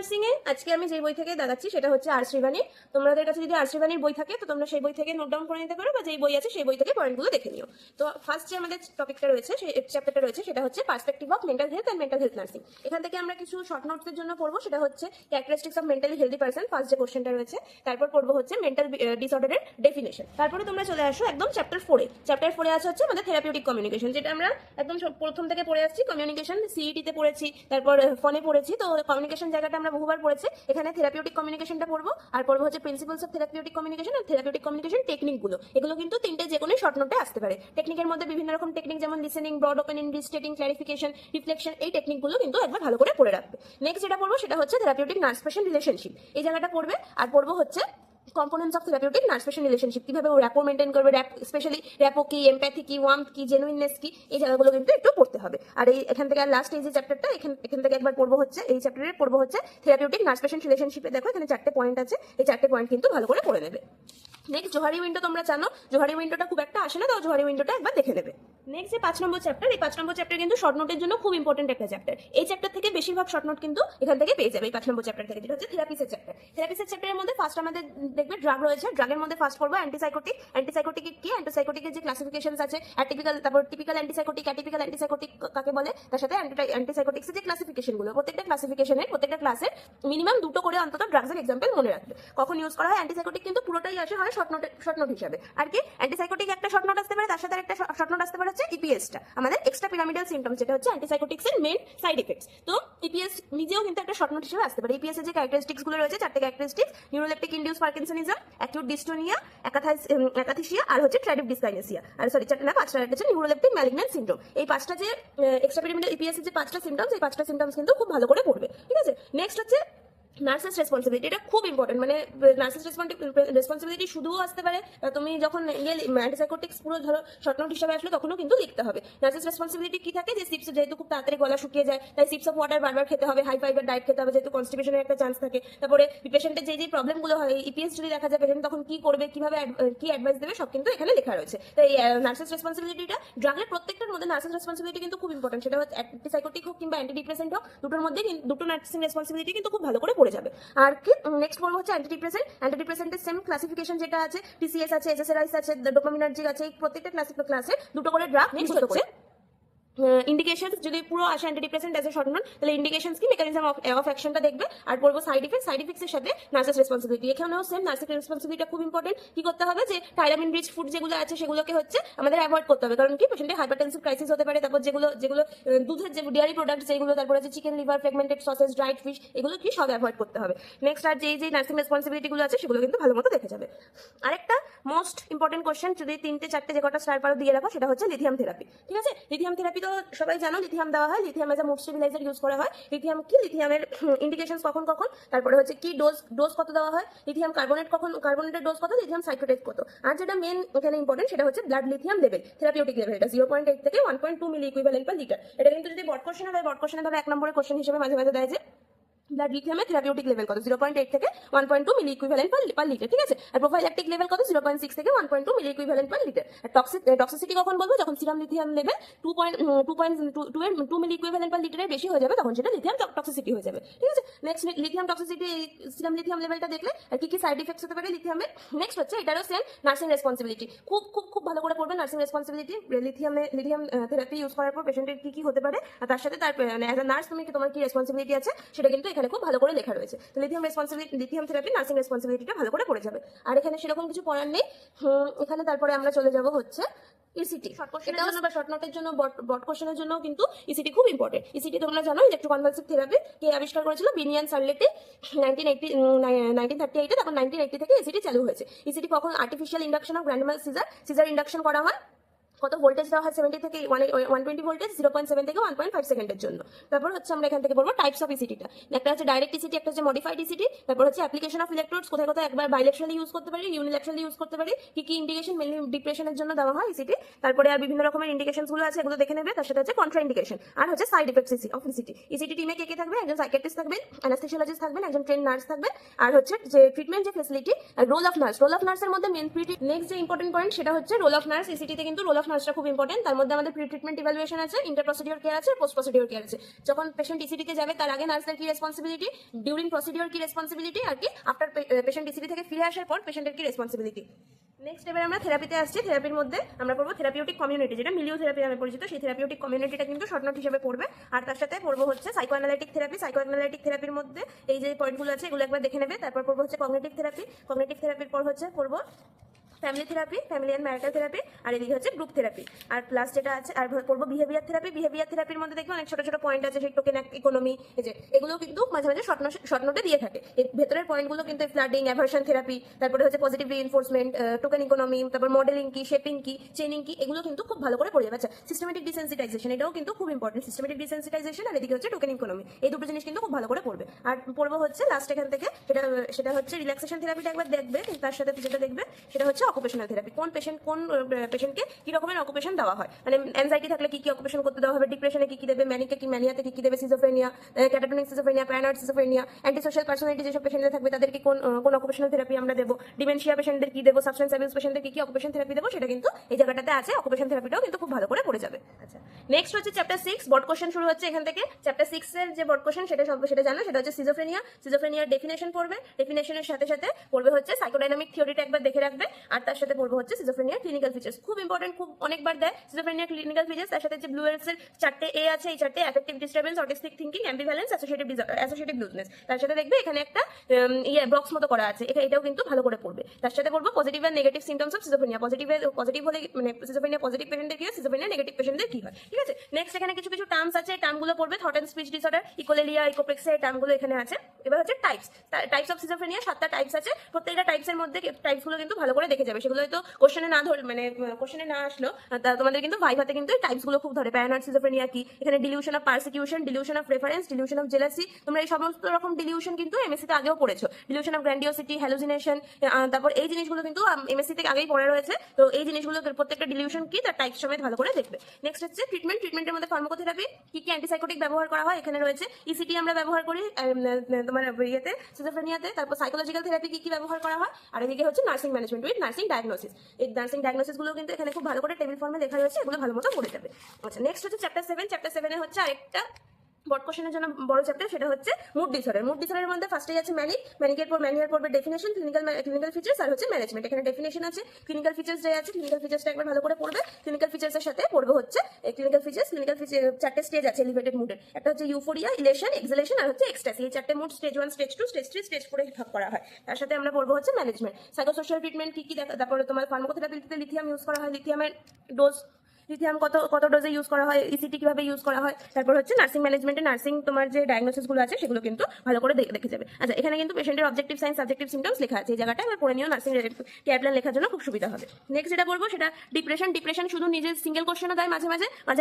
Nursing এ আজকে আমি যে বই থেকে দেখাচ্ছি সেটা হচ্ছে আর শ্রীবাণী। তোমাদের কাছে যদি আর শ্রীবাণীর বই থাকে তো তোমরা সেই বই থেকে নোট ডাউন করে নিতে পারো, বা যেই বই আছে সেই বই থেকে পয়েন্টগুলো দেখে নিও। তো ফার্স্ট যে আমাদের টপিকটা রয়েছে, সেই চ্যাপ্টারটা রয়েছে সেটা হচ্ছে perspective of mental health and mental health nursing. এখান থেকে আমরা কিছু শর্ট নোটসের জন্য পড়বো, সেটা হচ্ছে characteristics of mentally healthy person, first যে কোশ্চেনটা রয়েছে। তারপর পড়বো হচ্ছে মেন্টাল ডিসঅর্ডারের ডেফিনেশন। তারপরে তোমরা চলে আসো একদম চ্যাপ্টার 4 এ। চ্যাপ্টার 4 এ আছে হচ্ছে আমাদের থেরাপিউটিক কমিউনিকেশন, যেটা আমরা একদম প্রথম থেকে পড়ে আসছি। কমিউনিকেশন সিইটি তে পড়েছি, তারপর ফোনে পড়েছি, তো কমিউনিকেশন জায়গাটা আমরা বহুবার পড়েছি। এখানে থেরাপিউটিক কমিউনিকেশনটা পড়বো, আর পড়বো হচ্ছে প্রিন্সিপালস অফ থেরাপিউটিক কমিউনিকেশন আর থেরাপিউটিক কমিউনিকেশন টেকনিকগুলো। এগুলো কিন্তু তিনটে যে কোনো শর্ট নোটে আসতে পারে। টেকনিকের মধ্যে বিভিন্ন রকম টেকনিক, যেমন listening, broad opening, restating, clarification, reflection, এই টেকনিকগুলো কিন্তু একবার ভালো করে পড়ে রাখবে। নেক্সট যেটা পড়বো সেটা হচ্ছে থেরাপিউটিক নার্স পেশেন্ট রিলেশনশিপ, এই জায়গাটা পড়বে। আর পড়বো হচ্ছে components of therapeutic nurse patient relationship, কিভাবে ও র্যাপো মেনটেন করবে, স্পেশালি র্যাপো কি, এমপ্যাথি কি, ওয়ার্মথ কি, জেনুইননেস কি, এই জায়গাগুলো কিন্তু একটু পড়তে হবে। আর এখান থেকে আর লাস্ট এই যে চ্যাপ্টারটা, এখান থেকে একবার পড়বো হচ্ছে, এই চ্যাপ্টারে পড়বো হচ্ছে থেরাপিউটিক নার্স পেশেন্ট রিলেশনশিপে। দেখো এখানে 4টে পয়েন্ট আছে, এই 4টে পয়েন্ট কিন্তু ভালো করে পড়ে নেবে। নেক্সট জোহারি উইন্ডো, তোমরা জানো জোহারি উইন্ডোটা খুব একটা আসে না, তো জোহারি উইন্ডোটা একবার দেখে নেবে। নেক্সট যে 5 নম্বর চ্যাপ্টার, এই 5 নম্বর চ্যাপ্টার কিন্তু শর্ট নোটের জন্য খুব ইম্পর্টেন্ট একটা চ্যাপ্টার। এই চ্যাপ্টার থেকে বেশিরভাগ শর্ট নোট কিন্তু এখান থেকে পেয়ে যাবে, এই 5 নম্বর চ্যাপ্টার থেকে, যেটা হচ্ছে থেরাপিসের চ্যাপ্টার। থেরাপিসের চ্যাপ্টারের মধ্যে ফার্স্ট আমাদের দেখবে ড্রাগ রয়েছে। ড্রাগের মধ্যে ফার্স্ট পড়বো অ্যান্টিসাইকোটিক। অ্যান্টিসাইকোটিক কি, অ্যান্টিসাইকোটিকের যে ক্লাসিফিকেশনস আছে, অ্যাটিপিক্যাল, তারপর টিপিক্যাল অ্যান্টিসাইকোটিক, অ্যাটিপিক্যাল অ্যান্টিসাইকোটিক কাকে বলে, তার সাথে অ্যান্টিসাইকোটিক্সের যে ক্লাসিফিকেশনগুলো, প্রত্যেকটা ক্লাসিফিকেশনের প্রত্যেকটা ক্লাসের মিনিমাম 2টো করে অন্তত ড্রাগসের এক্সাম্পল মনে রাখবে। কখন ইউজ করা হয় অ্যান্টিসাইকোটিক, কিন্তু পুরোটাই আসে হয় শর্ট নোট হিসাবে। আর কি অ্যান্টিসাইকোটিক একটা শর্ট নোট আসতে পারে, তার সাথে একটা শর্ট নোট আসতে পারে হচ্ছে ইপিএসটা, আমাদের এক্সট্রা পিরামিডাল সিম্পটমস, যেটা হচ্ছে অ্যান্টিসাইকোটিক্স এর মেইন সাইড ইফেক্টস। তো ইপিএস নিজেও কিন্তু একটা শর্ট নোট হিসেবে আসতে পারে। ইপিএস এর যে ক্যারেক্টারিস্টিক্স গুলো রয়েছে, 4টে characteristics: neuroleptic induced parkinsonism, acute dystonia, akathisia, আর হচ্ছে ট্রাইডিভ ডিসকাইনেসিয়া। আর সরি 4টে না 5টা হচ্ছে নিউরোলেপটিক ম্যালিগন্যান্ট সিনড্রোম। এই 5টা যে এক্সট্রা পিরামিডাল ইপিএস এর যে 5টা সিম্পটমস, এই 5টা সিম্পটমস কিন্তু খুব ভালো করে পড়বে, ঠিক আছে। নেক্সট হচ্ছে নার্সেস রেসপন্সিবিলিটি, এটা খুব ইম্পর্টেন্ট। মানে নার্সেস রেসপন্সিবিলিটি শুধুও আসতে পারে, তুমি যখন অ্যান্টিসাইকোটিক্স পুরো ধরো শর্ট নোট হিসাবে আসলো, তখনও কিন্তু লিখতে হবে। নার্সেস রেসপন্সিবিলিটি কি থাকে, যে সিপস, যেহেতু খুব তাড়াতাড়ি গলা শুকিয়ে যায়, তাই সিপস অফ ওয়াটার বারবার খেতে হবে, হাই ফাইবার ডায়েট খেতে হবে, যেহেতু কনস্টিপেশনের একটা চান্স থাকে। তারপরে পেশেন্টের যে প্রবলেমগুলো হয়, ইপিএস যদি দেখা যায়, পেশেন্ট তখন কি করবে, কিভাবে কি অ্যাডভাইস দেবে, সব কিন্তু এখানে লেখা রয়েছে। তাই নার্সেস রেসপন্সিবিলিটিটা ড্রাগের প্রত্যেকটার মধ্যে নার্সেস রেসপন্সিবিলিটি কিন্তু খুব ইম্পর্টেন্ট। সেটা হচ্ছে অ্যান্টিসাইকোটিক হোক কিংবা অ্যান্টিডিপ্রেসেন্ট হোক, দুটোর মধ্যে দুটো নার্সিং রেসপন্সিবিলিটি কিন্তু খুব ভালো করে পড়ে যাবে। আর নেক্সট পড়বো হচ্ছে অ্যান্টিডিপ্রেসেন্ট। অ্যান্টিডিপ্রেসেন্টের সেম ক্লাসিফিকেশন যেটা আছে, টিসিএস আছে, এসএসআরআইস আছে, ডোপামিনার্জিক আছে, প্রত্যেকটা ক্লাসে দুটো করে ড্রাগ নেক্সট হচ্ছে ইন্ডিকেশনস। যদি পুরো আসে antidepressant as a short note, তাহলে ইন্ডিকেশনস কি, মেকানিজম অফ অ্যাকশনটা দেখবে। আর পড়বো সাইড ইফেক্টস এর সাথে নার্সেস রেসপন্সিবিলিটি। এখানেও সেম নার্সেস রেসপন্সিবিলিটি খুব ইম্পর্টেন্ট। কি করতে হবে, যে থাইরামিন রিচ ফুড যেগুলো আছে সেগুলোকে হচ্ছে আমাদের অ্যাভয়েড করতে হবে, কারণ কি পেশেন্টের হাইপারটেনসিভ ক্রাইসিস হতে পারে। তারপর যেগুলো দুধের যে ডেয়ারি প্রোডাক্ট যেগুলো, তারপর আছে chicken, liver, fragmented sausage, dried fish, এগুলো কি সব অ্যাভয়েড করতে হবে। নেক্সট আর যে নার্সিং রেসপন্সিবিলিটি গুলো আছে সেগুলো কিন্তু ভালো মতো দেখে যাবে। আরেকটা মোস্ট ইম্পর্টেন্ট কোশ্চেন, যদি 3টে 4টে যে কটা স্টার পারো দিয়ে রাখো, সেটা হচ্ছে লিথিয়াম থেরাপি। ঠিক আছে, লিথিয়াম থেরাপি তো সবাই জানো, লিথিয়াম দেওয়া হয়, lithium as a mood stabiliser use করা হয়। লিথিয়াম কি, লিথিয়ামের ইন্ডিকেশনস কখন, তারপরে হচ্ছে কি ডোজ কত দেওয়া হয়, লিথিয়াম কার্বনেটের ডোজ কত, লিথিয়াম সাইট্রেট কত। আর যেটা মেন এখানে ইম্পর্টেন্ট, সেটা হচ্ছে blood lithium level, therapeutic level. এটা 0.8 থেকে 1.2 মিলি ইকুইভ্যালেন্ট পার লিটার। এটা কিন্তু যদি বড কোশ্চেন হয়, বড কোশ্চেনে ধরো 1 নম্বরের কোশ্চেন হিসেবে মাঝে মাঝে দেয় যে ব্লাড লিথিয়ামের থেরাপিউটিক লেভেল কত, 0.8 থেকে 1.2 মিলি ইকুইভ্যালেন্ট পার লিটার, ঠিক আছে। আর প্রোফাইল্যাকটিক লেভেল কত, 0.6 থেকে 1.2 মিলি ইকুইভ্যালেন্ট পার লিটার। আর টক্সিসিটি কখন বলবো, যখন সিরাম লিথিয়াম লেভেল 2 মিলি ইকুইভ্যালেন্ট পার লিটারের বেশি হয়ে যাবে, তখন সেটা লিথিয়াম টক্সিসিটি হয়ে যাবে, ঠিক আছে। Next lithium toxicity, serum lithium লেভেলটা দেখলে আর কি সাইড ইফেক্টস হতে পারে লিথিয়ামের। নেক্সট হচ্ছে এটারও সেম নার্সিং রেসপন্সিবিলিটি, খুব ভালো করে পড়বে nursing responsibility. Lithium therapy use করার পর পেশেন্টের কি হতে পারে, আর তার সাথে তার অ্যাজ আ নার্স তোমার কি রেসপন্সিবিলিটি আছে, সেটা কিন্তু এখানে খুব ভালো করে লেখা রয়েছে। তো লিথিয়াম থেরাপি নার্সিং রেসপন্সিবিলিটিটা ভালো করে পড়ে যাবে। আর এখানে সেরকম কিছু পড়ার নেই এখানে। তারপরে আমরা চলে যাব হচ্ছে ইসিটি। শর্ট কোশ্চেনের জন্য বা শর্ট নোটের জন্য, বড কোশ্চেনের জন্য কিন্তু ইসিটি খুব ইম্পর্টেন্ট। ইসিটি তোমরা জানো ইলেকট্রোকনভালসিভ থেরাপি কে আবিষ্কার করেছিল, বিনিয়ান সার্লেটে 1938-এ। তখন 1980 থেকে ইসিটি চালু হয়েছে। ইসিটি কখন, আর্টিফিশিয়াল ইন্ডাকশন অফ গ্র্যান্ড মাল সিজার ইন্ডাকশন করা হয়। কত ভোল্টেজ দেওয়া হয়, 70 থেকে 120 ভোল্টেজ, 0.7 থেকে 1.5 সেকেন্ডের জন্য। তারপর হচ্ছে আমরা এখান থেকে বলবো টাইপস অফ ইসিটিটা। একটা হচ্ছে ডাইরেক্ট ইসিটি, একটা হচ্ছে মডিফাইড ইসিটি। তারপর হচ্ছে অ্যাপ্লিকেশন অফ ইলেকট্রোডস, কোথায় একবার বাইলেকট্রালি ইউজ করতে পারি, ইউনিল্যাটারালি ইউজ করতে পারি, কি ইন্ডিকেশন, মেনলি ডিপ্রেশনের জন্য দেওয়া হয় ইসিটি। তারপরে আর বিভিন্ন রকমের ইন্ডিকেশনস গুলো আছে, এগুলো দেখে নেবে। তার সাথে হচ্ছে কন্ট্রা ইন্ডিকেশন, আর হচ্ছে সাইড ইফেক্টস অফ ইসিটি। ইসিটি টিমে কে থাকবে, একজন সাইকিয়াট্রিস্ট থাকবেন, অ্যানাস্থেসিওলজিস্ট থাকবেন, একজন ট্রেন নার্স থাকবে, আর হচ্ছে যে ট্রিটমেন্ট যে ফেসিলিটি, রোল অফ নার্সের মধ্যে মেন নেক্সট যে ইম্পর্টেন্ট পয়েন্ট, সেটা হচ্ছে রোল অফ নার্স। ইসিটিতে কিন্তু রোল অফ মার্কসটা খুব ইম্পর্টেন্ট। তার মধ্যে আমাদের প্রি ট্রিটমেন্ট ইভ্যালুয়েশন আছে, ইন্টার প্রসিডিওর কেয়ার আছে, পোস্ট প্রসিডিওর কেয়ার আছে। যখন পেশেন্ট ইসিটিতে যাবে তার আগে নার্সদের কি রেসপন্সিবিলিটি, ডিউরিং প্রসিডিওর কি রেসপন্সিবিলিটি, আর কি আফটার পেশেন্ট ইসিটি থেকে ফিরে আসার পর পেশেন্টের কি রেসপন্সিবিলিটি। নেক্সট এবার আমরা থেরাপিতে আসছি। থেরাপির মধ্যে আমরা পড়বো থেরাপিউটিক কমিউনিটি, যেটা মিলিও থেরাপি নামে পরিচিত। সেই থেরাপিউটিক কমিউনিটিটা কিন্তু শর্ট নোট হিসেবে পড়বে। আর তার সাথে পড়বো হচ্ছে psycho analytic therapy. Psycho analytic থেরাপির মধ্যে এই যে পয়েন্টগুলো আছে এগুলো একবার দেখে নেবে। তারপর পড়বো হচ্ছে কগনিটিভ থেরাপি। কগনিটিভ থেরাপির পর হচ্ছে পড়বো family therapy, family and marital therapy, আর এদিকে হচ্ছে গ্রুপ থেরাপি। আর প্লাস যেটা আছে আর পড়বো বিহেভিয়ার থেরাপি। বিহেভিয়ার থেরাপির মধ্যে দেখবে অনেক ছোট ছোট পয়েন্ট আছে, সেই টোকেন ইকোনমি, এই যে এগুলো কিন্তু মাঝে মাঝে শর্ট নোটে দিয়ে থাকে। এই ভেতরের পয়েন্টগুলো কিন্তু ফ্লাডিং, অ্যাভার্সন থেরাপি, তারপরে হচ্ছে পজিটিভ রিইনফোর্সমেন্ট, টোকেন ইকোনমি, তারপর মডেলিং কি, শেপিং কি, চেইনিং কি, এগুলো কিন্তু খুব ভালো করে পড়ে যাবে। আচ্ছা, সিস্টেমেটিক ডিসেন্সিটাইজেশন, এটাও কিন্তু খুব ইম্পর্টেন্ট। সিস্টেমেটিক ডিসেন্সিটাইজেশন আর এদিকে হচ্ছে টোকেন ইকোনমি, এই দুটো জিনিস কিন্তু খুব ভালো করে পড়বে। আর পড়বো হচ্ছে লাস্ট এখান থেকে সেটা হচ্ছে রিল্যাক্সেশন থেরাপিটা একবার দেখবে। তার সাথে যেটা দেখবে সেটা হচ্ছে অকুপেশনাল থেরাপি। কোন পেশেন্টকে কি রকমের অকুপেশন দেওয়া হয়, মানে অ্যাংজাইটি থাকলে কি কি অকুপেশন করতে দেওয়া হবে, ডিপ্রেশনে কি কি দেবে, ম্যানিকে কি ম্যানিয়াতে কি কি দেবে, schizophrenia, catatonic schizophrenia, paranoid schizophrenia, anti social personality যেসব পেশেন্টদের থাকবে তাদেরকে কোন অকুপেশনাল থেরাপি আমরা দেবো, ডিমেনশিয়া পেশেন্টদের কি দেবো, সাবস্টেন্স অ্যাবিউজ পেশেন্টদের কি কি অকুপেশন থেরাপি দেবো, সেটা কিন্তু এই জায়গাটাতে আছে। অকুপেশন থেরাপিটাও কিন্তু খুব ভালো করে পড়ে যাবে। আচ্ছা, নেক্সট হচ্ছে চ্যাপ্টার 6, বড কোশ্চেন শুরু হচ্ছে এখান থেকে। চ্যাপ্টার 6 এর যে বড কোশ্চেন সেটা জানো, সেটা হচ্ছে সিজোফ্রেনিয়া। সিজোফ্রেনিয়ার ডেফিনেশন পড়বে, ডেফিনেশনের সাথে সাথে পড়বে হচ্ছে সাইকোডাইনামিক থিওরিটা একবার দেখে রাখবে। আর তার সাথে পড়বে হচ্ছে সিজোফ্রেনিয়ার ক্লিনিক্যাল ফিচার্স, খুব ইম্পর্টেন্ট, খুব অনেকবার দেয় সিজোফ্রেনিয়ার ক্লিনিক্যাল ফিচার্স। তার সাথে যে ব্লু এর 4টে এ আছে, এই 4টে affective disturbance, autistic thinking, ambivalence, associative looseness. তার সাথে দেখবে এখানে একটা বক্স মতো করা আছে, এটাও কিন্তু ভালো করে পড়বে। তার সাথে পড়বো পজিটিভ আর negative symptoms of schizophrenia. Positive হলে মানে সিজোফ্রেনিয়া পজিটিভ পেশেন্টদের কি হয়, সিজোফ্রেনিয়া নেগেটিভ পেশেন্টদের কি হয়, ঠিক আছে। নেক্সট এখানে কিছু কিছু টার্মস আছে, টার্মগুলো পড়বে। থট এন্ড স্পিচ ডিসঅর্ডার, ইকোলেলিয়া, ইকোপ্রেক্সিয়া, এই টার্মগুলো এখানে আছে। এবার হচ্ছে টাইপস অফ সিজোফ্রেনিয়া, 7টা টাইপস আছে। প্রত্যেকটা টাইপসের মধ্যে টাইপসগুলো কিন্তু ভালো করে দেখে যাবে। সেগুলো হয়তো কোশ্চেনে না আসলো, তোমাদের কিন্তু ভাইভাতে কিন্তু এই টাইপসগুলো খুব ধরে। প্যারানয়েড সিজোফ্রেনিয়া কি, এখানে dilution of persecution, dilution of reference, dilution of jealousy, তোমরা এই সমস্ত রকম ডিলিউশন কিন্তু এমএসসি তে আগেও পড়েছো। ডিলিউশন অফ গ্র্যান্ডিওসিটি, হ্যালুসিনেশন, তারপর এই জিনিসগুলো কিন্তু এমএসসি থেকে আগেই পড়া রয়েছে। তো এই জিনিসগুলো প্রত্যেকটা ডিলিউশন কি তার টাইপস সমেত ভালো করে দেখবে। নেক্সট হচ্ছে ট্রিটমেন্টের মধ্যে ফার্মাকোথেরাপি, কি কি অ্যান্টিসাইকোটিক ব্যবহার করা হয় এখানে রয়েছে। ইসিটি আমরা ব্যবহার করি তোমার ইয়েতে, সিজোফ্রেনিয়াতে। তারপর সাইকোলজিক্যাল থেরাপি কি কি ব্যবহার করা হয়। আর এদিকে হচ্ছে nursing management with nursing diagnosis. এই নার্সিং ডায়াগনোসিস গুলো কিন্তু এখানে খুব ভালো করে টেবিল ফর্মে লেখা রয়েছে, এগুলো ভালো মতো পড়ে যাবে। আচ্ছা, নেক্সট হচ্ছে চ্যাপ্টার 7। চ্যাপ্টার 7 এ হচ্ছে আরেকটা বড কোশ্চেনের জন্য বড় চ্যাপ্টার, সেটা হচ্ছে মুড ডিসঅর্ডার। মুড ডিসঅর্ডারের মধ্যে ফার্স্টেই আছে ম্যানিকের পর ম্যানিয়ার পড়বে ডেফিনেশন, ক্লিনিক্যাল ফিচার্স, আর হচ্ছে ম্যানেজমেন্ট। এখানে ডেফিনেশন আছে, ক্লিনিক্যাল ফিচার্স যে আছে, ক্লিনিক্যাল ফিচার্সটা একবার ভালো করে পড়বে। ক্লিনিক্যাল ফিচার্সের সাথে পড়বে হচ্ছে ক্লিনিক্যাল ফিচার্স 4টে স্টেজ আছে এলিভেটেড মুডের। একটা হচ্ছে ইউফোরিয়া, ইলেশন, এক্সালেশন, আর হচ্ছে এক্সট্যাসি। এই 4টে mood stage 1, stage 2, stage 3, stage 4 এ ভাগ করা হয়। তার সাথে আমরা পড়বো হচ্ছে ম্যানেজমেন্ট, সাইকোসোশিয়াল ট্রিটমেন্ট কি কি, তারপরে তোমার ফার্মাকোথেরাপিতে লিথিয়াম ইউজ করা হয়, লিথিয়ামের ডোজ, লিথিয়াম কত ডোজে ইউজ করা হয়, ইসিটি কিভাবে ইউজ করা হয়। তারপর হচ্ছে নার্সিং ম্যানেজমেন্টে নার্সিং তোমার যে ডায়াগনোসিস গুলো আছে সেগুলো কিন্তু ভালো করে দেখে যাবে। আচ্ছা, এখানে কিন্তু পেশেন্টের অবজেক্টিভ সাইন্স, সাবজেক্টিভ সিমটমস লেখা আছে, এই জায়গাটা এবার পড়ে নিও, নার্সিং কেয়ার প্ল্যান লেখার জন্য খুব সুবিধা হবে। নেক্সট যেটা বলবো সেটা ডিপ্রেশন শুধু নিজের সিঙ্গেল কোশ্চেনও দেয়, মাঝে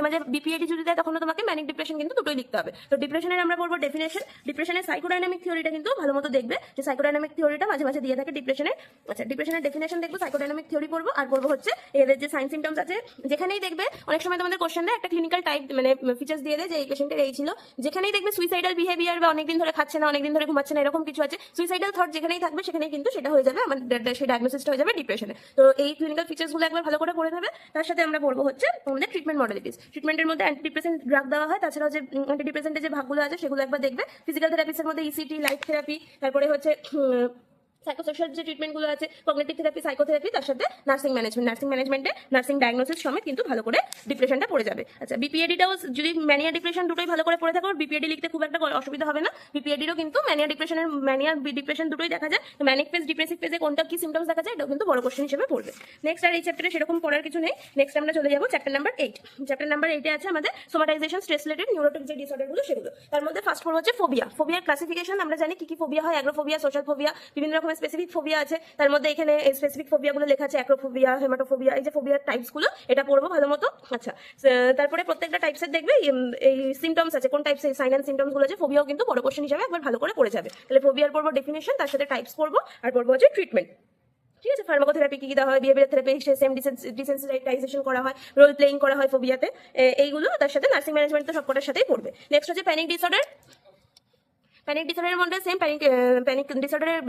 মাঝে বিপিএডি যদি দেয় তখন তোমাকে ম্যানিক ডিপ্রেশন কিন্তু দুটোই লিখতে হবে। তো ডিপ্রেশনের আমরা বলবো ডেফিনেশন, ডিপ্রেশনের সাইকোডাইনামিক থিওরিটা কিন্তু ভালো মতো দেখবে, যে সাইকোডাইনামিক থিওরিটা মাঝে মাঝে দিয়ে থাকে ডিপ্রেশনের। আচ্ছা, ডিপ্রেশনের ডেফিনেশন দেখবো, সাইকোডাইনামিক থিওরি পড়বো, আর পড়বো হচ্ছে এদের যে সাইন সিমটমস আছে। যেখানেই দেখবে অনেক সময় তোমাদের কোশ্চেন দেয় একটা ক্লিনিক্যাল টাইপ মানে ফিচার্স দিয়ে দেয় যে এই পেশেন্টের এই ছিল, যেখানেই দেখবে সুইসাইডাল বিহেভিয়ার বা অনেকদিন ধরে খাচ্ছে না, অনেকদিন ধরে ঘুমাচ্ছে না, এরকম কিছু আছে, সুইসাইডাল থট যেখানেই থাকবে সেখানেই কিন্তু সেটা হয়ে যাবে আমাদের, সেই ডায়াগনোসিসটা হয়ে যাবে ডিপ্রেশনে। তো এই ক্লিনিক্যাল ফিচার্স গুলো একবার ভালো করে পড়ে যাবে। তার সাথে আমরা পড়বো হচ্ছে আমাদের ট্রিটমেন্ট মডেলিটিস। ট্রিটমেন্টের মধ্যে অ্যান্টিডিপ্রেসেন্ট ড্রাগ দেওয়া হয়, তাছাড়াও যে অ্যান্টিডিপ্রেসেন্টের যে ভাগগুলো আছে সেগুলো একবার দেখবে। ফিজিক্যাল থেরাপিসের মধ্যে ইসিটি, লাইট থেরাপি, তারপরে হচ্ছে সাইকোসোশিয়াল যে ট্রিটমেন্টগুলো আছে, কগনিটিভ থেরাপি, সাইকোথেরাপি, তার সাথে নার্সিং ম্যানেজমেন্টে নার্সিং ডায়াগনোসিস সমেত কিন্তু ভালো করে ডিপ্রেশনটা পড়ে যাবে। আচ্ছা, বিপিএডিটাও যদি ম্যানিয়া ডিপ্রেশন দুটোই ভালো করে পড়ে থাকো, বিপিএডি লিখতে খুব একটা অসুবিধা হবে না। বিপিএডিরও কিন্তু ম্যানিয়া ডিপ্রেশন দুটোই দেখা যায়। ম্যানিক ফেজ, ডিপ্রেসিভ ফেজে কোনটা কি সিমটমস দেখা যায় এটাও কিন্তু বড় কোশ্চেন হিসেবে পড়বে। নেক্সট আর এই চ্যাপ্টারে সেরকম পড়ার কিছু নেই। নেক্সট আমরা চলে যাবো চ্যাপ্টার নাম্বার 8। চ্যাপ্টার নাম্বার 8 এ আছে আমাদের সোমাটাইজেশন, স্ট্রেস রিলেটেড নিউরোটিক যে ডিসঅর্ডারগুলো সেগুলো। তার মধ্যে ফার্স্ট পড়বো হচ্ছে ফোবিয়ার ক্লাসিফিকেশন। আমরা জানি কি কি ফোবিয়া হয়, অ্যাগ্রোফোবিয়া, সোশ্যাল ফোবিয়া, বিভিন্ন রকমের স্পেসিফিক ফোবিয়া আছে। তার মধ্যে এখানে স্পেসিফিক ফোবিয়া গুলো লেখা আছে, অ্যাক্রোফোবিয়া, হেমাটোফোবিয়া, এই যে ফোবিয়ার টাইপস গুলো, এটা পড়বো ভালো মতো। আচ্ছা, তারপরে প্রত্যেকটা টাইপসের দেখবে এই সিমটমস আছে, কোন টাইপস, সাইন এন্ড সিমটমস গুলো আছে, ফোবিয়াও কিন্তু বড় কোশ্চেন হিসেবে একবার ভালো করে পড়ে যাবে। তাহলে ফোবিয়ার পড়বো ডেফিনেশন, তার সাথে টাইপস পড়বো, আর পড়বো হচ্ছে ট্রিটমেন্ট। ঠিক আছে, ফার্মাকোথেরাপি কি দেওয়া হয়, বিহেভিয়ার থেরাপি, সেম ডিসেন্সিটাইজেশন করা হয়, রোল প্লেইং করা হয় ফোবিয়াতে, এইগুলো তার সাথে নার্সিং ম্যানেজমেন্ট তো সবকটার সাথেই পড়বে। নেক্সট হচ্ছে প্যানিক ডিসঅর্ডার। প্যানিক ডিসঅর্ডারের মধ্যে সেম প্যানিক ডিসঅর্ডারের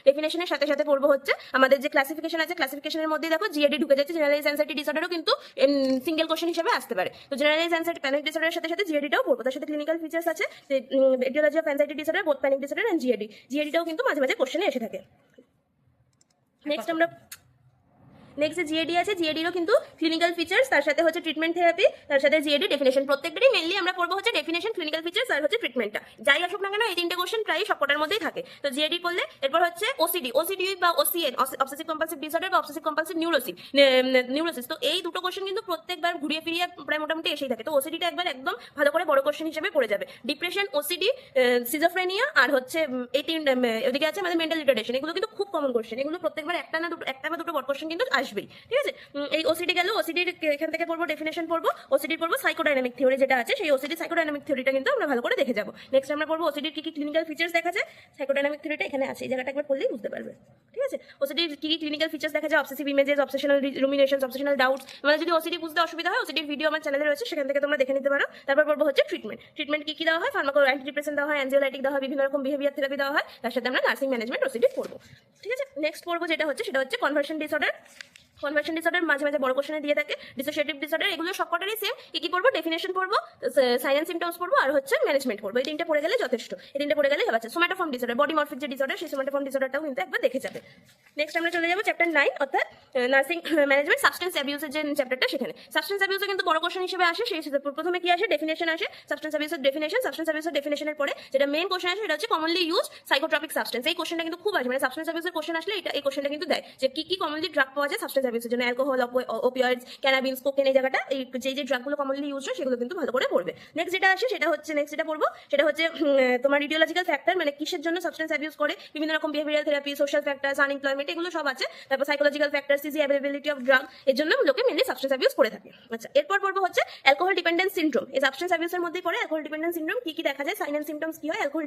ডেফিনেশনের সাথে সাথে পড়বো হচ্ছে আমাদের যে ক্লাসিফিকেশন আছে, ক্লাসিফিকেশনের মধ্যে দেখো জিএডি ঢুকে যাচ্ছে। জেনারেলাইজ অ্যাংজাইটি ডিসঅর্ডারও কিন্তু সিঙ্গেল কোশ্চেন হিসেবে আসতে পারে। তো জেনারেলাইজ অ্যাংজাইটি প্যানিক ডিসঅর্ডারের সাথে সাথে জিএডিটাও পড়বো। তার সাথে ক্লিনিক্যাল ফিচার্স আছে, etiology of anxiety disorder, both panic disorder and জিএডিটাও কিন্তু মাঝে মাঝে কোশ্চেনে এসে থাকে। নেক্সট যে জিএডি আছে, জিএডিরও কিন্তু ক্লিনিক্যাল ফিচার্স, তার সাথে হচ্ছে ট্রিটমেন্ট থেরাপি, তার সাথে জিএডি ডেফিনেশন। প্রত্যেকটারই মেনলি আমরা পড়বো হচ্ছে ডেফিনেশন, ক্লিনিক্যাল ফিচার্স আর হচ্ছে ট্রিটমেন্টটা। যাই আসুক না কেন এই তিনটে কোশ্চেন প্রায় সবকটার মধ্যেই থাকে। তো জিএডি করলে এরপর হচ্ছে ওসিডি বা ওসিএন, অবসেসিভ কম্পালসিভ ডিসঅর্ডার বা অবসেসিভ কম্পালসিভ নিউরোসিস। তো এই দুটো কোশ্চেন কিন্তু প্রত্যেকবার ঘুরিয়ে ফিরিয়ে প্রায় মোটামুটি এসেই থাকে। তো ওসিডিটা একবার একদম ভালো করে বড় কোশ্চেন হিসেবে পড়ে যাবে। ডিপ্রেশন, ওসিডি, সিজোফ্রেনিয়া আর হচ্ছে এই তিন, ওদিকে আছে আমাদের মেন্টাল রিটার্ডেশন। এগুলো কিন্তু খুব কমন কোশ্চেন, এগুলো প্রত্যেকবার একটা বা দুটো বড় কোশ্চেন কিন্তু আসবেই। ঠিক আছে, এই ওসিডি গেল, ওসিডির এখান থেকে পড়বো ডেফিনেশন পড়বো, ওসিডির পড়বো সাইকোডাইনামিক থিওরি যেটা আছে, সেই ওসিডি সাইকোডাইনামিক থিওরিটা কিন্তু আমরা ভালো করে দেখে যাবো। নেক্সট আমরা পড়বো ওসিডির কি কি ক্লিনিক্যাল ফিচার্স দেখা যায়। সাইকোডাইনামিক থিওরিটা এখানে আছে, এই জায়গাটা একবার পড়লেই বুঝতে পারবে। ঠিক আছে, ওসিডির কি কি ক্লিনিক্যাল ফিচার্স দেখা যায়, obsessive images, obsessional রুমিনেশনস, obsessional doubts. মানে যদি ওসিডি বুঝতে অসুবিধা হয়, ওসিডির ভিডিও আমার চ্যানেলে রয়েছে, সেখান থেকে তোমরা দেখে নিতে পারো। তারপর পড়বো হচ্ছে ট্রিটমেন্ট কি কি দেওয়া হয়, ফার্মাকো অ্যান্টিডিপ্রেসেন্ট দেওয়া হয়, অ্যানজিওলাইটিক দেওয়া হয়, বিভিন্ন রকম বিহেভিয়ার থেরাপি দেওয়া হয়। তার সাথে আমরা নার্সিং ম্যানেজমেন্ট ওসিডি পড়বো। ঠিক আছে, নেক্সট পড়বো যেটা হচ্ছে সেটা হচ্ছে কনভার্সন ডিসঅর্ডার। মাঝে মাঝে বড় কোশ্চেনে দিয়ে থাকে। ডিসোসিয়েটিভ ডিসঅর্ডার, এগুলো সবকটারই সেম। কি পড়বো, ডেফিনেশন পড়বো, সাইন এন্ড সিম্পটমস পড়বো আর হচ্ছে ম্যানেজমেন্ট পড়বো। এই তিনটে পড়ে গেলে যথেষ্ট, এই তিনটে পড়ে গেলে হবে। সোমাটোফর্ম ডিসঅর্ডার, বডি মরফিক যে ডিসঅর্ডার, সেই সোমাটোফর্ম ডিসঅর্ডারটাও কিন্তু একবার দেখে যাবে। নেক্সট আমরা চলে যাবো চ্যাপ্টার 9 অর্থাৎ নার্সিং ম্যানেজমেন্ট, সাবস্টেন্স অ্যাবিউজের যে চ্যাপ্টারটা, সেখানে সাবস্টেন্স অ্যাবিউজে কিন্তু বড় কোশ্চেন হিসেবে আসে। সেই প্রথমে কি আসে, ডেফিনেশন আসে, সাবস্টেন্স অ্যাবিউজের ডেফিনেশন। সাবস্টেন্স অ্যাবিউজের ডেফিনেশনের পরে যেটা মেইন কোশ্চেন আসে সেটা হচ্ছে কমনলি ইউজ সাইকোট্রপিক সাবস্টেন্স। এই কোশ্চেনটা কিন্তু খুব আসে, মানে সাবস্টেন্স অ্যাবিউজের কোশ্চেন আসলে এই কোশ্চেনটা কিন্তু দেয় যে কি কি কমনলি ড্রাগ পাওয়া যায় সাবস্টেন্স অ্যাবিউজের জন্য, অ্যালকোহল, ওপিয়েডস, ক্যানাবিস, কোকেন, এই জায়গাটা যে ড্রাগগুলো কমনলি ইউজ হয় সেগুলো কিন্তু ভালো করে পড়বে। নেক্সট যেটা আসে সেটা হচ্ছে সেটা হচ্ছে তোমার ইডিওলজিক্যাল ফ্যাক্টর, মানে কিসের জন্য সাবস্টেন্স অ্যাবিউজ করে, বিভিন্ন রকম behavioural therapy, social factors, unemployment, এগুলো সব আছে। তারপর psychological factors, easy availability of drug, এর জন্য লোকে মেনলি সাবস্টেন্স অ্যাবিউজ করে থাকে। আচ্ছা, এরপর পড়বো হচ্ছে অ্যালকোহল ডিপেন্ডেন্স সিনড্রোম। এই সাবস্টেন্স অ্যাবিউজের মধ্যেই পড়ে অ্যালকোহল ডিপেন্ডেন্স সিনড্রোম। কি কি দেখা যায়, সাইন এন্ড সিম্পটমস কি হয়, অ্যালকোহল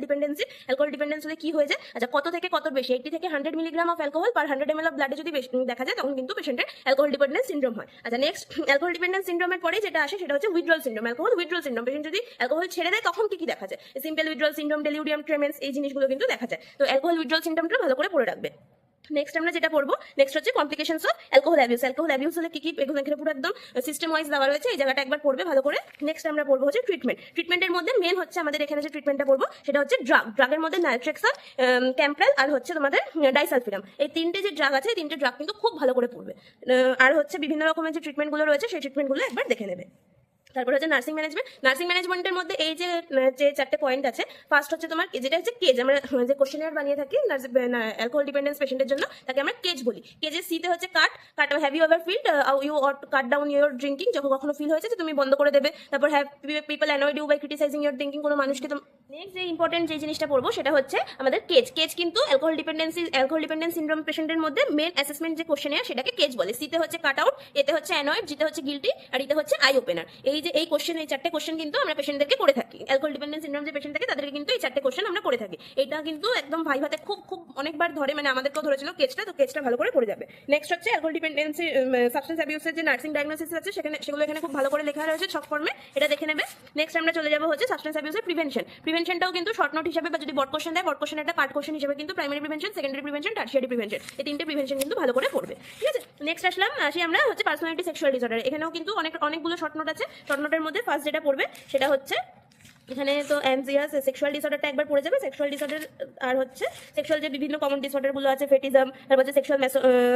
ডিপেন্ডেন্স হলে কি হয়ে যায়। আচ্ছা, কত থেকে কত বেশি, 80 থেকে 100 milligram of alcohol per 100 ml of ব্লাডে যদি দেখা যায় তখন কিন্তু পেশেন্টের অ্যালকোহল ডিপেন্ডেন্স সিনড্রোম হয়। আচ্ছা, নেক্সট অ্যালকোহল ডিপেন্ডেন্স সিনড্রোমের পরে যেটা আসে সেটা হচ্ছে withdrawal syndrome. Alcohol withdrawal syndrome, patient যদি অ্যালকোহল ছেড়ে দেয় তখন কি কি দেখা যায়, সিম্পল উইথড্রল সিনড্রোম, ডেলিউরিয়াম ট্রেমেন্স, এই জিনিসগুলো কিন্তু দেখা যায়। তো অ্যালকোহল উইথড্রল সিনড্রোমটা ভালো করে পড়ে রাখবে। নেক্সট আমরা যেটা পড়বো নেক্সট হচ্ছে কমপ্লিকেশনস অফ অ্যালকোহল অ্যাবিউজ হলে কি কি, এগুলো এখানে পুরো একদম সিস্টেম ওয়াইজ দেওয়া রয়েছে, এই জায়গাটা একবার পড়বে ভালো করে। নেক্সট আমরা পড়বো হচ্ছে ট্রিটমেন্টের মধ্যে মেন হচ্ছে আমাদের এখানে যে ট্রিটমেন্টটা পড়বো সেটা হচ্ছে ড্রাগের মধ্যে নাইট্রেক্সন, ক্যাম্প্রেল আর হচ্ছে তোমাদের ডাইসালফিরাম। এই তিনটে যে ড্রাগ আছে, এই তিনটে ড্রাগ কিন্তু খুব ভালো করে পড়বে। আর হচ্ছে বিভিন্ন রকমের যে ট্রিটমেন্টগুলো রয়েছে সেই ট্রিটমেন্টগুলো একবার দেখে নেবে। তারপর হচ্ছে নার্সিং ম্যানেজমেন্টের মধ্যে এই যে চারটে পয়েন্ট আছে, ফার্স্ট হচ্ছে তোমার যেটা হচ্ছে কেজ। আমরা যে কোশ্চেনার বানিয়ে থাকি অ্যালকোহল ডিপেন্ডেন্স পেশেন্টের জন্য, তাকে আমরা কেজ বলি। কেজের সিতে হচ্ছে cut, have you ever felt you or cut down your drinking, যখন কখনো ফিল হয়েছে তুমি বন্ধ করে দেবে। তারপর have people annoyed you by criticizing your drinking, কোনো মানুষকে তো। নেক্সট যে ইম্পর্টেন্ট যে জিনিসটা পড়বো সেটা হচ্ছে আমাদের কেজ কিন্তু অ্যালকোহল ডিপেন্ডেন্স সিনড্রোম পেশেন্টের মধ্যে মেন অ্যাসেসমেন্ট যে কোশ্চেনার সেটাকে কেজ বলে। সিতে হচ্ছে কাট আউট, এতে হচ্ছে অ্যানয়েড, জিতে হচ্ছে গিল্টি আর এতে হচ্ছে আই ওপেনার। এই চারটে কোশ্চেন কিন্তু আমরা পেশেন্টদেরকে করে থাকি। অ্যালকোহল ডিপেন্ডেন্স সিনড্রোম যে পেশেন্ট থাকে তাদেরকে কিন্তু এই চারটে কোশ্চেন আমরা করে থাকি। এটা কিন্তু একদম ভাইভাতে খুব অনেকবার ধরে, মানে আমাদেরকেও ধরেছিল কেজটা, তো কেজটা ভালো করে পড়ে যাবে। নেক্সট হচ্ছে অ্যালকোহল ডিপেন্ডেন্সি সাবস্টেন্স অ্যাবিউসের যে নার্সিং ডায়াগনোসিস আছে সেগুলো এখানে খুব ভালো করে লেখা রয়েছে শর্ট ফর্মে, এটা দেখে নেবে। নেক্সট আমরা চলে যাবো হচ্ছে সাবস্টেন্স অ্যাবিউসের প্রিভেনশনটাও কিন্তু শর্ট নোট হিসেবে বা যদি বড় কোশ্চেন দেয়, বড় কোশ্চেন একটা পার্ট কোশ্চেন হিসেবে কিন্তু primary prevention, secondary prevention, tertiary prevention, এই তিনটে প্রিভেনশন কিন্তু ভালো করে পড়বে। ঠিক আছে, নেক্সট আসি আমরা হচ্ছে পার্সোনালিটি সেক্সুয়াল ডিসঅর্ডার। এখানেও কিন্তু অনেকগুলো শর্ট নোট আছে। শর্ট নোটের মধ্যে ফার্স্ট যেটা পড়বে সেটা হচ্ছে এখানে তো অ্যানজিয়াস সেক্সুয়াল ডিসঅর্ডারটা একবার পড়ে যাবে। সেক্সুয়াল ডিসঅর্ডার আর হচ্ছে সেক্সুয়াল যে বিভিন্ন কমন ডিসঅর্ডারগুলো আছে, ফেটিজম, তারপর হচ্ছে সেক্সুয়াল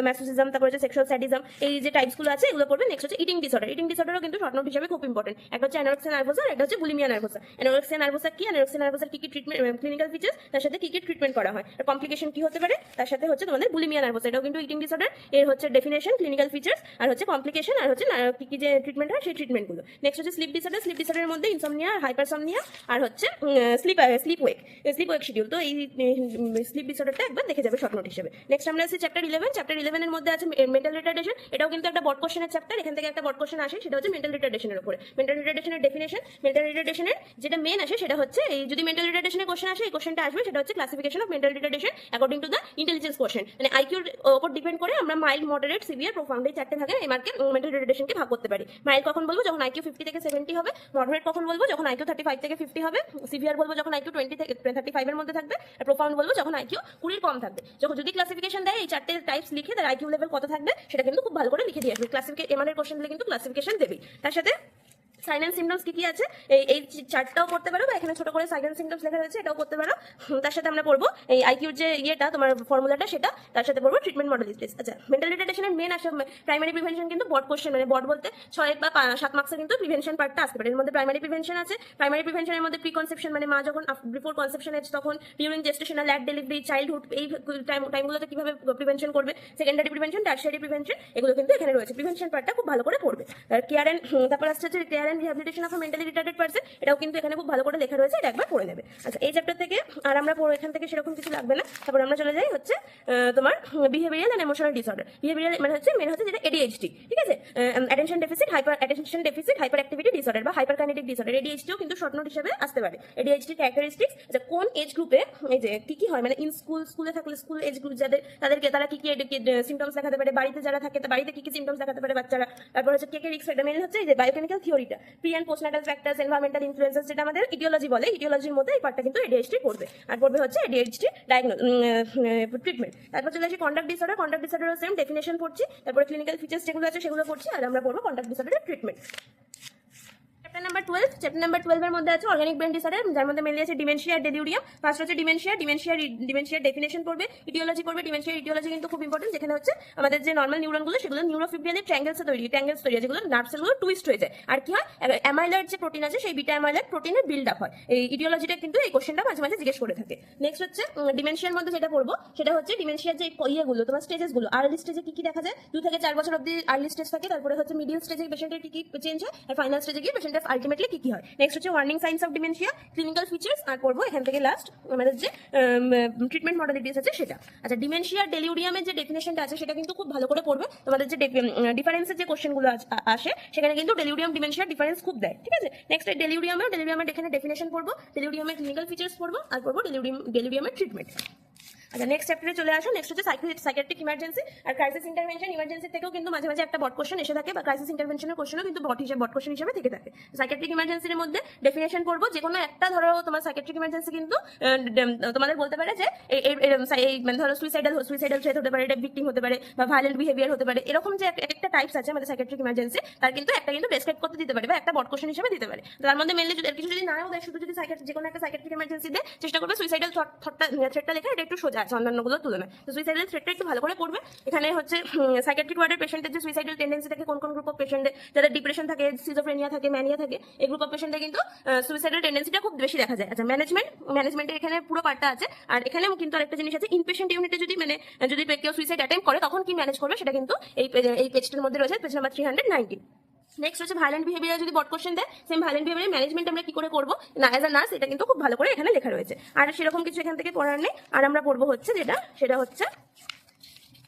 ম্যাসোসিজম, তারপর হচ্ছে সেক্সুয়াল স্যাডিজম, এই যে টাইপসগুলো আছে এগুলো পড়বে। নেক্সট হচ্ছে ইটিং ডিসঅর্ডারও কিন্তু শর্ট নোট হিসেবে খুব ইম্পর্টেন্ট। একটা হচ্ছে অ্যানোরেক্সিয়া নার্ভোসা, একটা হচ্ছে বুলিমিয়া নার্ভোসা। অ্যানোরেক্সিয়া নার্ভোসার কি ট্রিটমেন্ট, ক্লিনিক্যাল ফিচার্স, তার সাথে কি ট্রিটমেন্ট করা হয়, আর কমপ্লিকেশন কি হতে পারে, তার সাথে হচ্ছে তোমাদের বুলিমিয়া নার্ভোসা, এটাও কিন্তু ইটিং ডিসঅর্ডার। এর হচ্ছে ডেফিনেশন, ক্লিনিক্যাল ফিচার্স আর হচ্ছে কমপ্লিকেশন আর হচ্ছে কি যে ট্রিটমেন্ট হয় সেই ট্রিটমেন্টগুলো। নেক্সট হচ্ছে স্লিপ ডিসঅর্ডারের মধ্যে ইনসমনিয়া, হাইপারসমনিয়া আর হচ্ছে স্লিপ ওয়েক শিডিউল। তো এই স্লিপ ডিসঅর্ডারটা একবার দেখে যাবে শর্ট নোট হিসেবে। নেক্সট আমরা আছে চ্যাপ্টার 11 এর মধ্যে আছে মেন্টাল রিটার্ডেশন। এটাও কিন্তু একটা বড় কোশ্চেনের চ্যাপ্টার, এখান থেকে একটা বড় কোশ্চেন আসে, সেটা হচ্ছে মেন্টাল রিটার্ডেশনের উপরে। মেন্টাল রিটার্ডেশনের ডেফিনেশন, মেন্টাল রিটার্ডেশনের যেটা মেন আসে সেটা হচ্ছে এই যদি মেন্টাল রিটার্ডেশনের কোশ্চেন আসে, এই কোশ্চেনটা আসবে সেটা হচ্ছে classification of mental retardation according to the intelligence question. মানে আইকিউর উপর ডিপেন্ড করে আমরা মাইল্ড, মডারেট, সিভিয়ার, প্রোফাউন্ড, এই চারটে ভাগে এই মেন্টাল রিটার্ডেশনকে ভাগ করতে পারি। মাইল্ড কখন বলবো, যখন আইকিউ 50 থেকে 70 হবে। মডারেট কখন বলবো, যখন আইকিউ 35 থেকে থেকে 50 হবে, সিভিয়ার বলবো যখন IQ 20 থেকে 35 এর মধ্যে থাকবে, আর প্রোফাউন্ড বলবো যখন IQ 20 কম থাকবে। যখন যদি ক্লাসিফিকেশন দেয় এই চারটে টাইপস লিখে তার IQ লেভেল কত থাকবে সেটা কিন্তু খুব ভালো করে লিখে দিয়ে আসবে। ক্লাসিফিকেশন এমআনের কোশ্চেন দিলে কিন্তু ক্লাসিফিকেশন দেবেই। তার সাথে সাইন অ্যান্ড সিমটমস কি আছে এই চারটাও করতে পারো, বা এখানে ছোট করে সাইন অ্যান্ড সিমটমস লেখা রয়েছে এটাও করতে পারো। তার সাথে আমরা পড়বো এই আইকিউর যে ইয়েটা তোমার ফর্মুলাটা সেটা, তার সাথে পড়বো ট্রিটমেন্ট মডালিটিস। আচ্ছা, মেন্টাল রিটার্ডেশনের মেন আসে প্রাইমারি প্রিভেনশন কিন্তু বড কোশ্চেন, মানে বড বলতে 6 বা 7 মার্কসের কিন্তু প্রিভেনশন পার্টটা আসতে পারে। এর মধ্যে প্রাইমারি প্রিভেনশন আছে। প্রাইমারি প্রিভেনশনের মধ্যে প্রি কনসেপশন মানে মা যখন বিফোর কনসেপশন এজ, তখন ডিউরিং জেস্টেশনাল, ল্যাট ডেলিভারি, চাইল্ডহুড, এই টাইমগুলোতে কিভাবে প্রিভেনশন করবে, সেকেন্ডারি প্রিভেনশন, টারশিয়ারি প্রিভেনশন, এগুলো কিন্তু এখানে রয়েছে। প্রিভেনশন পার্টটা খুব ভালো করে পড়বে। আর কেয়ার অ্যান্ড তারপর আসছে হচ্ছে care and rehabilitation of mentally retarded person, এটাও কিন্তু এখানে খুব ভালো করে লেখা রয়েছে, এটা একবার পড়ে নেবে। আচ্ছা, এই চ্যাপ্টার থেকে আর আমরা এখান থেকে সেরকম কিছু লাগবে না। তারপর আমরা চলে যাই হচ্ছে তোমার behavioural and emotional disorder. Behavioural মানে হচ্ছে মেন হচ্ছে যেটা ADHD, ঠিক আছে, attention deficit hyperactivity disorder বা হাইপার কাইনেটিক ডিসঅর্ডার। ADHDও কিন্তু শর্ট নোট হিসেবে আসতে পারে। ADHD ক্যারেক্টারিস্টিক্স, যে কোন এজ গ্রুপে এই যে কি হয়, মানে ইন স্কুলে থাকলে স্কুল এজ গ্রুপ তাদেরকে তারা কি সিমটমস দেখাতে পারে, বাড়িতে যারা থাকে বাড়িতে কি সিমটমস দেখাতে পারে বাচ্চারা। তারপর হচ্ছে কে রিস্ক ফ্যাক্টর, মেন হচ্ছে এই যে বায়োকেমিক্যাল থিওরিটা, pre and postnatal factors, environmental influences, যেটা আমাদের ইডিওলজি বলে, ইডিওলজির মধ্যে এই পার্টটা কিন্তু ADHD পড়বে। আর পড়বে হচ্ছে ADHD ট্রিটমেন্ট। তারপর চলে আসি কন্ডাক্ট ডিসঅর্ডার। কন্ডাক্ট ডিসঅর্ডারও সেম ডেফিনেশন পড়ছি, তারপরে ক্লিনিক্যাল ফিচার্স যেগুলো আছে সেগুলো পড়ছি, আর আমরা পড়বো কন্ডাক্ট ডিসঅর্ডারের ট্রিটমেন্ট। চ্যাপ্টার নাম্বার 12 এর মধ্যে আছে অর্গানিক ব্রেন ডিসঅর্ডার, যার মধ্যে মেনলি আছে ডিমেনশিয়া আর ডেলিউরিয়াম। ফার্স্ট হচ্ছে ডিমেনশিয়ার ডেফিনেশন পড়বে, ইটিওলজি পড়বে। ডিমেনশিয়ার ইটিওলজি কিন্তু খুব ইম্পর্টেন্ট, যেখানে হচ্ছে আমাদের যে নর্মাল নিউরনগুলো সেগুলো নিউরোফিব্রিয়ালি ট্রায়াঙ্গেলস তৈরি, যেগুলো নার্ভ সেলগুলো টুইস্ট হয়ে যায়। আর কি হয়, অ্যামাইলয়েড যে প্রোটিন আছে সেই বিটা অ্যামাইলয়েড প্রোটিনের বিল্ড আপ হয়। এই ইটিওলজিটা কিন্তু এই কোশ্চেনটা মাঝে মাঝে জিজ্ঞেস করে থাকে। নেক্সট হচ্ছে ডিমেনশিয়ার মধ্যে যেটা পড়বো সেটা হচ্ছে ডিমেনশিয়ার যে ইয়েগুলো তোমার স্টেজেসগুলো, আর্লি স্টেজে কি দেখা যায়, 2 থেকে 4 বছর অবধি আর্লি স্টেজ থাকে। তারপরে হচ্ছে মিডিল স্টেজে পেশেন্টের কি চেঞ্জ হয়, আর ফাইনাল স্টেজে গিয়ে পেশেন্টের আলটিমেটলি কি হয়। নেক্সট হচ্ছে warning signs of dementia, clinical features, আর পড়বো এখান থেকে লাস্ট আমাদের যে ট্রিটমেন্ট মডালিটিস আছে সেটা। আচ্ছা, ডিমেনশিয়া ডেলিউরিয়ামের যে ডেফিনেশনটা আছে সেটা কিন্তু খুব ভালো করে পড়বে। তোমাদের যে ডিফারেন্সের যে কোশ্চেনগুলো আসে সেখানে কিন্তু ডেলিউরিয়াম ডিমেনশিয়া ডিফারেন্স খুব দেয়, ঠিক আছে। নেক্সট ডেলিউরিয়ামের এখানে ডেফিনেশন পড়বো, ডেলিউরিয়ামের ক্লিনিক্যাল ফিচার্স পড়বো, আর পড়বো ডেলিউরিয়ামের ট্রিটমেন্ট। আচ্ছা, নেক্সট চ্যাপ্টারে চলে আসো। নেক্সট হচ্ছে সাইকিয়াট্রিক ইমার্জেন্সি আর ক্রাইসিস ইন্টারভেনশন। ইমার্জেন্সি থেকেও কিন্তু মাঝে মাঝে একটা বড কোশ্চেন এসে থাকে, বা ক্রাইসিস ইন্টারভেনশনের কোশ্চেনও কিন্তু বড কোশ্চেন হিসেবে থেকে থাকে। সাইকিয়াট্রিক ইমার্জেন্সির মধ্যে ডেফিনেশন পড়বো, যে কোনো একটা ধরো তোমার সাইকিয়াট্রিক ইমার্জেন্সি কিন্তু তোমাদের বলতে পারে যে এই মানে ধরো সুইসাইডাল থ্রেট হতে পারে, এটা ভিকটিম হতে পারে, বা ভায়োলেন্ট বিহেভিয়ার হতে পারে। এরকম যে একটা টাইপস আছে আমাদের সাইকিয়াট্রিক ইমার্জেন্সি, তার কিন্তু একটা কিন্তু ডেসক্রাইব করতে দিতে পারে, বা একটা বড কোশ্চেন হিসেবে দিতে পারে। তার মধ্যে মেনলি কিছু যদি নাও দেয়, শুধু যদি যে কোনো একটা সাইকিয়াট্রিক ইমার্জেন্সি দেয়, চেষ্টা করবে সুইসাইডাল থ্রেটটা লেখা, এটা একটু সোজা আছে অন্যান্যগুলোর তুলনায়। তো সুইসাইডাল থ্রেটটা একটু ভালো করে পড়বে। এখানে হচ্ছে সাইকিয়াট্রিক ওয়ার্ডের পেশেন্টের যে সুইসাইডাল টেন্ডেন্সি থাকে, কোন গ্রুপ অফ পেশেন্টে, যাদের ডিপ্রেশন থাকে, সিজোফ্রেনিয়া থাকে, ম্যানিয়া থাকে, এই গ্রুপ অফ পেশেন্টে কিন্তু সুইসাইডাল টেন্ডেন্সিটা খুব বেশি দেখা যায়। আচ্ছা, ম্যানেজমেন্টে এখানে পুরো পার্টটা আছে। আর এখানেও কিন্তু আরেকটা জিনিস আছে, ইনপেশেন্ট ইউনিটে যদি কেউ সুইসাইড অ্যাটেম্প করে তখন কি ম্যানেজ করবে সেটা কিন্তু এই পেজটার মধ্যে রয়েছে, পেজ নাম্বার 390। নেক্সট হচ্ছে ভায়োলেন্ট বিহেভিয়ার যদি বড কোশ্চেন দেয়, সেম ভায়োলেন্ট বিহেভিয়ার ম্যানেজমেন্ট আমরা কি করে করবো না অ্যাজ আ নার্স, এটা কিন্তু খুব ভালো করে এখানে লেখা রয়েছে। আর সেরকম কিছু এখান থেকে পড়ার নেই। আর আমরা পড়বো হচ্ছে সেটা হচ্ছে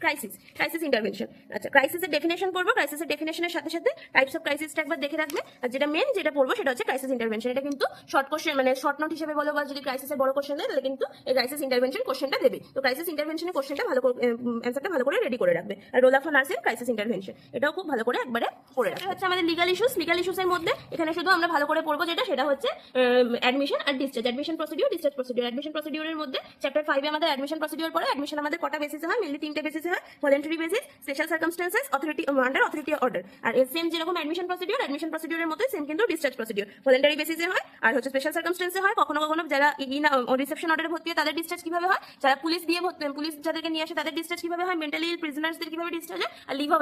ক্রাইসিস ইন্টারভেনশন। আচ্ছা, ক্রাইসিসের ডেফিনেশন পড়বো। ক্রাইসিসের ডেফিনেশনের সাথে সাথে টাইপস অফ ক্রাইসিসটা একবার দেখে রাখবে। আর যেটা পড়বো সেটা হচ্ছে ক্রাইসিস ইন্টারভেনশন। এটা কিন্তু শর্ট কোশ্চেন, মানে শর্ট নোট হিসেবে বলো, বা যদি ক্রাইসিসের বড় কোশ্চেন দেয় তাহলে কিন্তু এই ক্রাইসিস ইন্টারভেনশন কোশ্চেনটা দেবে। তো ক্রাইসিস ইন্টারভেনশনের কোশ্চেনটা অ্যান্সারটা ভালো করে রেডি করে রাখবে। আর role of nursing crisis intervention, এটাও খুব ভালো করে একবারে পড়ে রাখবে। হচ্ছে আমাদের লিগাল ইস্যুসের মধ্যে এখানে শুধু আমরা ভালো করে পড়বো সেটা হচ্ছে অ্যাডমিশন আর ডিসচার্জ, অ্যাডমিশন প্রসিডিউরের মধ্যে চ্যাপ্টার 5 এ আমাদের অ্যাডমিশন প্রসিডিউর পড়ে। অ্যাডমিশন আমাদের কটা বেসিসে হয়, মেনলি 3টে বেসিসে হয়, voluntary basis, special circumstances, under authority order. আর সেম যেরকম অ্যাডমিশন প্রসিডিউরের মতো সেম কিন্তু ডিসচার্জ প্রসিডিউর ভলান্টারি বেসিসে হয়, আর হচ্ছে স্পেশাল সার্কামস্টেন্সে হয়। কখনো যারা রিসেপশন অর্ডারে ভর্তি হয় তাদের ডিসচার্জ কিভাবে হয়, যারা পুলিশ যাদেরকে নিয়ে আসে তাদের ডিসচার্জ কিভাবে হয়, মেন্টালি ইল প্রিজনার্সদের কিভাবে ডিসচার্জ হয়। আর লিভ অফ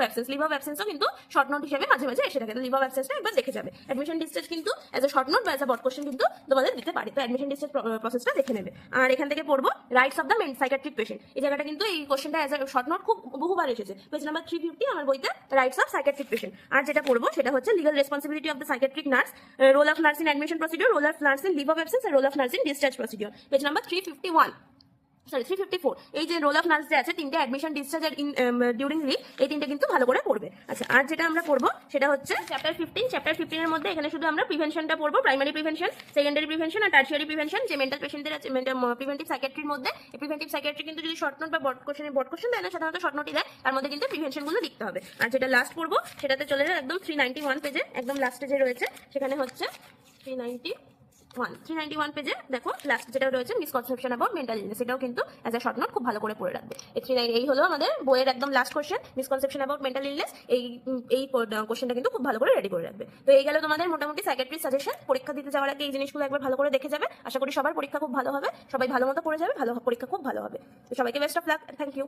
অ্যাবসেন্সও কিন্তু শর্ট নোট হিসেবে মাঝে মাঝে এসে থাকে। লিভ অফ অ্যাবসেন্সটা একবার দেখে যাবে। অ্যাডমিশন ডিসচার্জ কিন্তু অ্যাজ এ শর্ট নোট বা অ্যাজ এ বড কোশ্চেন কিন্তু তোমাদের দিতে পারে। তো অ্যাডমিশন ডিসচার্জ প্রসেসটা দেখে নেবে। আর এখান থেকে পড়বো rights of the psychiatric patient. এই জায়গাটা কিন্তু এই কোশ্চেনটা অ্যাজ এ শর্ট নোট খুব বহুবার এসেছে, পেজ নাম্বার 350 আমার বইতে, রাইটস অফ সাইকিয়াট্রিক পেশেন্ট। আর যেটা পড়বো সেটা হচ্ছে legal responsibility of the psychiatric nurse, role of nurse in admission procedure, role of nurse in leave of absence, আর role of nurse in discharge procedure, page number 354। এই যে role of nurse যে আছে, 3টে অ্যাডমিশন, ডিসচার্জ আর during leave, এই 3টে কিন্তু ভালো করে পড়বে। আচ্ছা, আর যেটা আমরা পড়বো সেটা হচ্ছে চ্যাপ্টার 15 এর মধ্যে এখানে শুধু আমরা প্রিভেনশনটা পড়বো, প্রাইমারি প্রিভেনশন, সেকেন্ডারি প্রিভেনশন আর টারশিয়ারি প্রিভেনশন। যে মেন্টাল পেশেন্টদের আছে প্রিভেন্টিভ সাইকিয়াট্রির মধ্যে, এই প্রিভেন্টিভ সাইকিয়াট্রি কিন্তু যদি শর্ট নোট বা বড কোশ্চেন দেয় না, সাধারণত শর্ট নোটই দেয়, তার মধ্যে কিন্তু প্রিভেনশনগুলো লিখতে হবে। আর যেটা লাস্ট পড়বো সেটাতে চলে যায় একদম 391 পেজে, একদম লাস্টে যে রয়েছে সেখানে হচ্ছে 390 391 পেজে দেখো লাস্ট যেটা রয়েছে মিসকনসেপশন অ্যাবাউট মেন্টাল ইলনেস, এটাও কিন্তু অ্যাজ এ শর্ট নোট খুব ভালো করে পড়ে রাখবে। এই হলো আমাদের বইয়ের একদম last question, misconception about mental illness. এই কোশ্চেনটা কিন্তু খুব ভালো করে রেডি করে রাখবে। তো এই গেল তোমাদের মোটামুটি সাইকিয়াট্রিস্ট সাজেশন। পরীক্ষা দিতে যাওয়ার আগে এই জিনিসগুলো একবার ভালো করে দেখে যাবে। আশা করি সবার পরীক্ষা খুব ভালো হবে, সবাই ভালো মতো পড়ে যাবে, ভালো পরীক্ষা খুব ভালো হবে। তো সবাইকে best of luck, thank you.